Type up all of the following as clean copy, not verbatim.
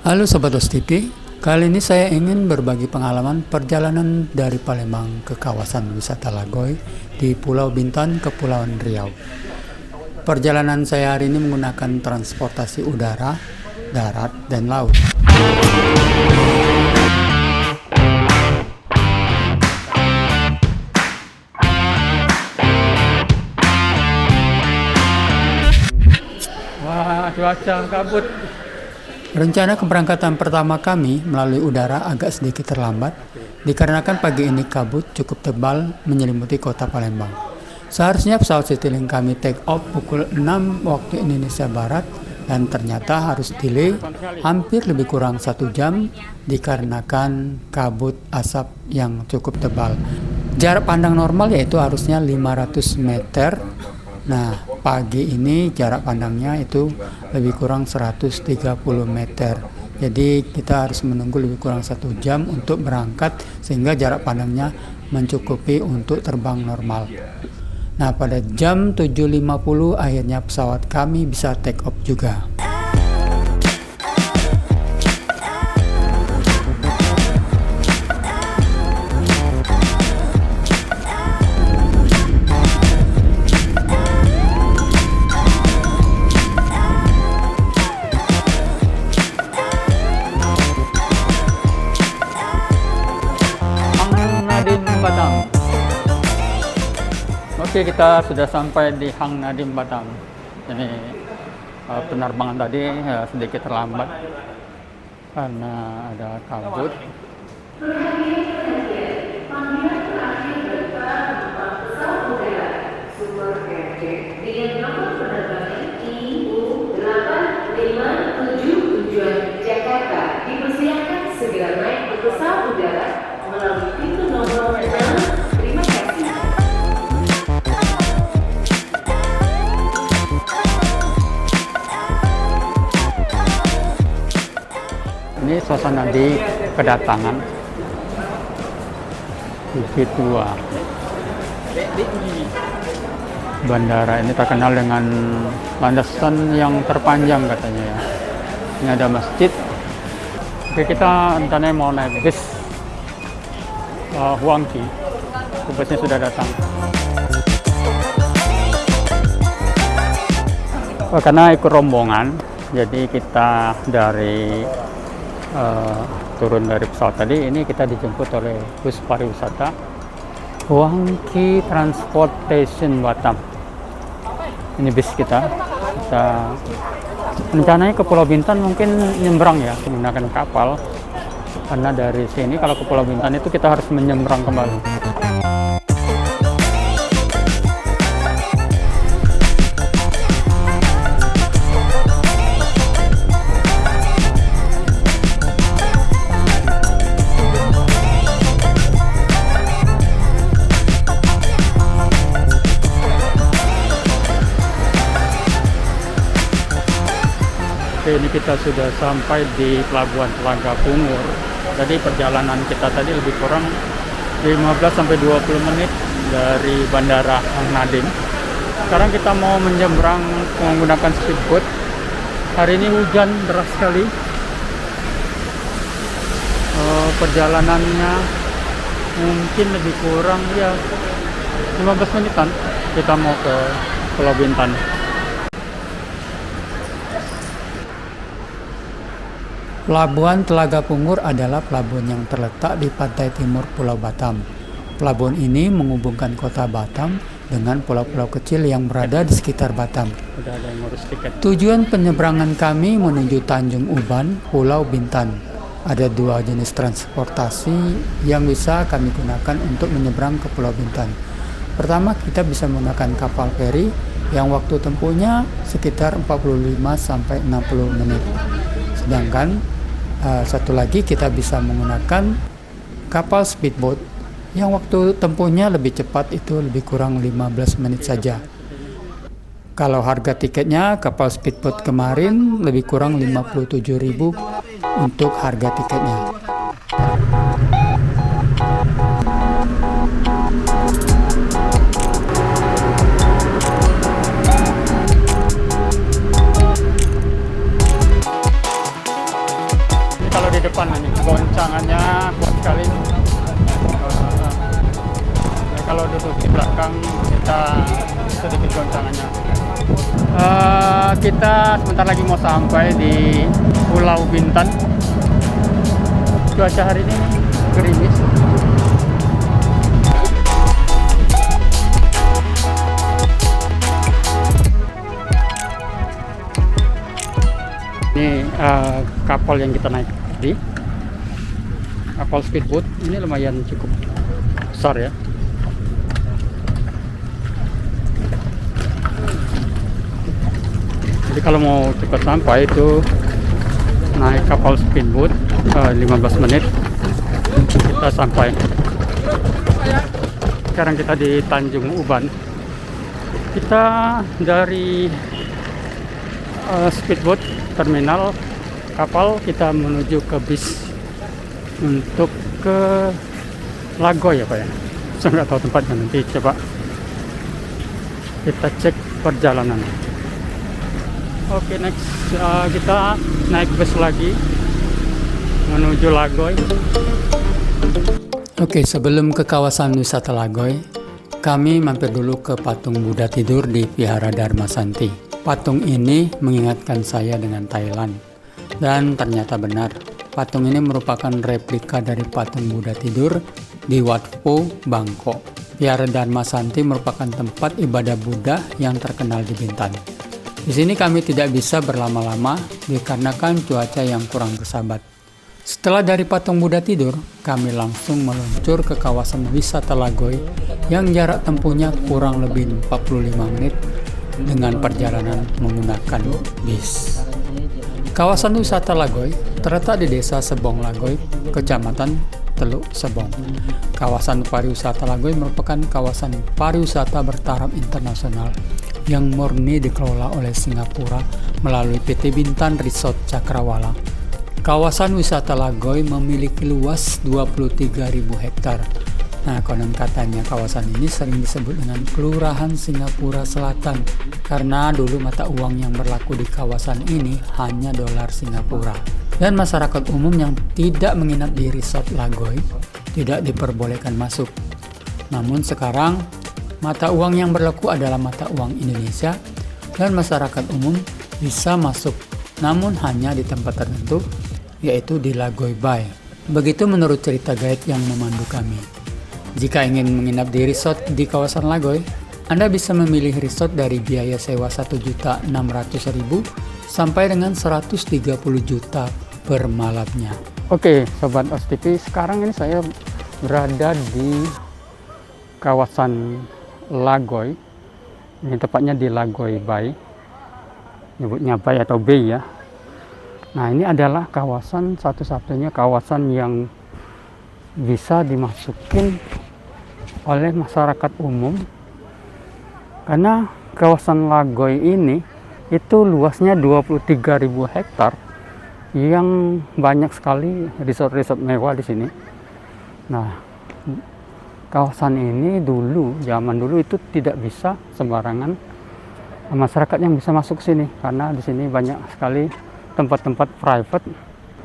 Halo Sobat Os TV, kali ini saya ingin berbagi pengalaman perjalanan dari Palembang ke kawasan wisata Lagoy di Pulau Bintan, Kepulauan Riau. Perjalanan saya hari ini menggunakan transportasi udara, darat, dan laut. Wah, cuaca kabut. Rencana keberangkatan pertama kami melalui udara agak sedikit terlambat dikarenakan pagi ini kabut cukup tebal menyelimuti kota Palembang. Seharusnya pesawat Citylink kami take off pukul 6 waktu Indonesia Barat dan ternyata harus delay hampir lebih kurang 1 jam dikarenakan kabut asap yang cukup tebal. Jarak pandang normal yaitu harusnya 500 meter. Nah, pagi ini jarak pandangnya itu lebih kurang 130 meter. Jadi kita harus menunggu lebih kurang 1 jam untuk berangkat sehingga jarak pandangnya mencukupi untuk terbang normal. Nah, pada jam 7.50 akhirnya pesawat kami bisa take off juga. Batam. Oke, kita sudah sampai di Hang Nadiem Batam. Ini penerbangan tadi sedikit terlambat karena ada kabut. Tujuan Jakarta dipersilakan segera naik ke pesawat udara melalui pintu nomor 6. Terima kasih. Ini suasana di kedatangan Bukit Tua. Bandara ini terkenal dengan landasan yang terpanjang katanya ya. Ini ada masjid. Oke, kita rencananya mau naik bis Huangqi. Busnya sudah datang. Karena ikut rombongan, jadi kita dari turun dari pesawat tadi, ini kita dijemput oleh bus pariwisata Huangqi Transportation Batam. Ini bis kita rencananya ke Pulau Bintan mungkin nyebrang ya menggunakan kapal. Karena dari sini kalau ke Pulau Bintan itu kita harus menyeberang kembali. Oke, ini kita sudah sampai di Pelabuhan Telaga Pungur. Jadi perjalanan kita tadi lebih kurang 15-20 menit dari Bandara Hang Nadiem. Sekarang kita mau menyeberang menggunakan speedboat. Hari ini hujan deras sekali. Perjalanannya mungkin lebih kurang ya 15 menitan. Kita mau ke Pulau Bintan. Pelabuhan Telaga Pungur adalah pelabuhan yang terletak di pantai timur Pulau Batam. Pelabuhan ini menghubungkan kota Batam dengan pulau-pulau kecil yang berada di sekitar Batam. Tujuan penyeberangan kami menuju Tanjung Uban, Pulau Bintan. Ada 2 jenis transportasi yang bisa kami gunakan untuk menyeberang ke Pulau Bintan. Pertama, kita bisa menggunakan kapal feri yang waktu tempuhnya sekitar 45-60 menit. Sedangkan satu lagi kita bisa menggunakan kapal speedboat yang waktu tempuhnya lebih cepat, itu lebih kurang 15 menit saja. Kalau harga tiketnya kapal speedboat kemarin lebih kurang 57.000 untuk harga tiketnya. depan ini goncangannya kuat sekali. Kalau duduk di belakang kita sedikit goncangannya. Kita sebentar lagi mau sampai di Pulau Bintan. Cuaca hari ini gerimis. Ini kapal yang kita naik tadi, kapal speedboat. Ini lumayan cukup besar ya. Jadi kalau mau cepat sampai itu naik kapal speedboat 15 menit kita sampai. Sekarang kita di Tanjung Uban. Kita dari speedboat terminal kapal kita menuju ke bis untuk ke Lagoy ya Pak ya. Saya nggak tahu tempatnya, nanti coba kita cek perjalanan. Oke, next kita naik bus lagi menuju Lagoy. Oke, sebelum ke kawasan wisata Lagoy, kami mampir dulu ke patung Buddha tidur di Vihara Dharma Santi. Patung ini mengingatkan saya dengan Thailand, dan ternyata benar. Patung ini merupakan replika dari patung Buddha tidur di Wat Pho, Bangkok. Vihara Dharma Santi merupakan tempat ibadah Buddha yang terkenal di Bintan. Di sini kami tidak bisa berlama-lama dikarenakan cuaca yang kurang bersahabat. Setelah dari patung Buddha tidur, kami langsung meluncur ke kawasan wisata Lagoy yang jarak tempuhnya kurang lebih 45 menit dengan perjalanan menggunakan bis. Kawasan wisata Lagoy terletak di Desa Sebong Lagoy, Kecamatan Teluk Sebong. Kawasan pariwisata Lagoy merupakan kawasan pariwisata bertaraf internasional yang murni dikelola oleh Singapura melalui PT Bintan Resort Cakrawala. Kawasan wisata Lagoy memiliki luas 23.000 hektar. Nah, konon katanya kawasan ini sering disebut dengan Kelurahan Singapura Selatan karena dulu mata uang yang berlaku di kawasan ini hanya dolar Singapura. Dan masyarakat umum yang tidak menginap di resort Lagoy tidak diperbolehkan masuk. Namun sekarang mata uang yang berlaku adalah mata uang Indonesia dan masyarakat umum bisa masuk, namun hanya di tempat tertentu, yaitu di Lagoy Bay. Begitu menurut cerita guide yang memandu kami. Jika ingin menginap di resort di kawasan Lagoy, Anda bisa memilih resort dari biaya sewa 1.600.000 sampai dengan 130 juta per malamnya. Oke, Sobat OSTV, sekarang ini saya berada di kawasan Lagoy. Ini tepatnya di Lagoy Bay. Nyebutnya Bay atau Bay ya. Nah, ini adalah kawasan satu-satunya kawasan yang bisa dimasukin oleh masyarakat umum, karena kawasan Lagoy ini itu luasnya 23.000 hektar yang banyak sekali resort-resort mewah di sini. Nah, kawasan ini zaman dulu itu tidak bisa sembarangan masyarakat yang bisa masuk sini, karena di sini banyak sekali tempat-tempat private.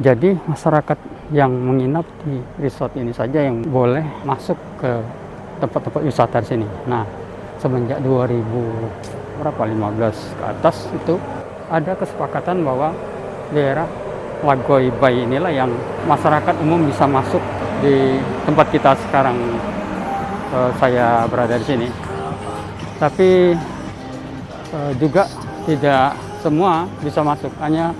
Jadi masyarakat yang menginap di resort ini saja yang boleh masuk ke tempat-tempat wisata di sini. Nah, semenjak 2015 ke atas itu ada kesepakatan bahwa daerah Lagoy Bay inilah yang masyarakat umum bisa masuk di tempat kita sekarang saya berada di sini. Tapi juga tidak semua bisa masuk, hanya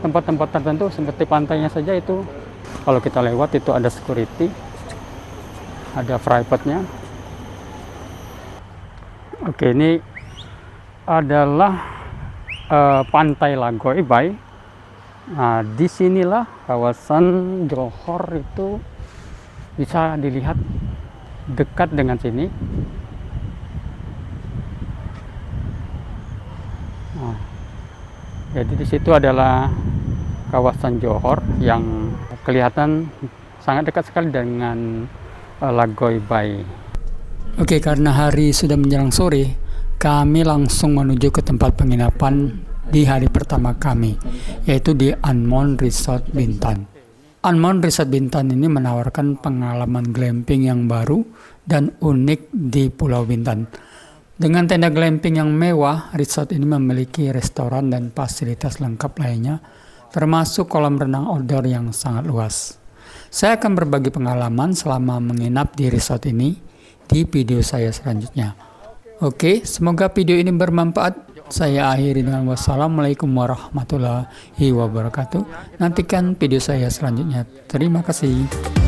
tempat-tempat tertentu seperti pantainya saja itu kalau kita lewat itu ada security, ada private-nya. Oke, ini adalah pantai Lagoy Bay. Nah, disinilah kawasan Johor itu bisa dilihat dekat dengan sini. Nah, jadi di situ adalah kawasan Johor yang kelihatan sangat dekat sekali dengan Lagoy Bay. Oke, karena hari sudah menjelang sore, kami langsung menuju ke tempat penginapan di hari pertama kami, yaitu di Anmon Resort Bintan. Anmon Resort Bintan ini menawarkan pengalaman glamping yang baru dan unik di Pulau Bintan. Dengan tenda glamping yang mewah, resort ini memiliki restoran dan fasilitas lengkap lainnya, termasuk kolam renang outdoor yang sangat luas. Saya akan berbagi pengalaman selama menginap di resort ini di video saya selanjutnya. Oke, semoga video ini bermanfaat. Saya akhiri dengan wassalamualaikum warahmatullahi wabarakatuh. Nantikan video saya selanjutnya. Terima kasih.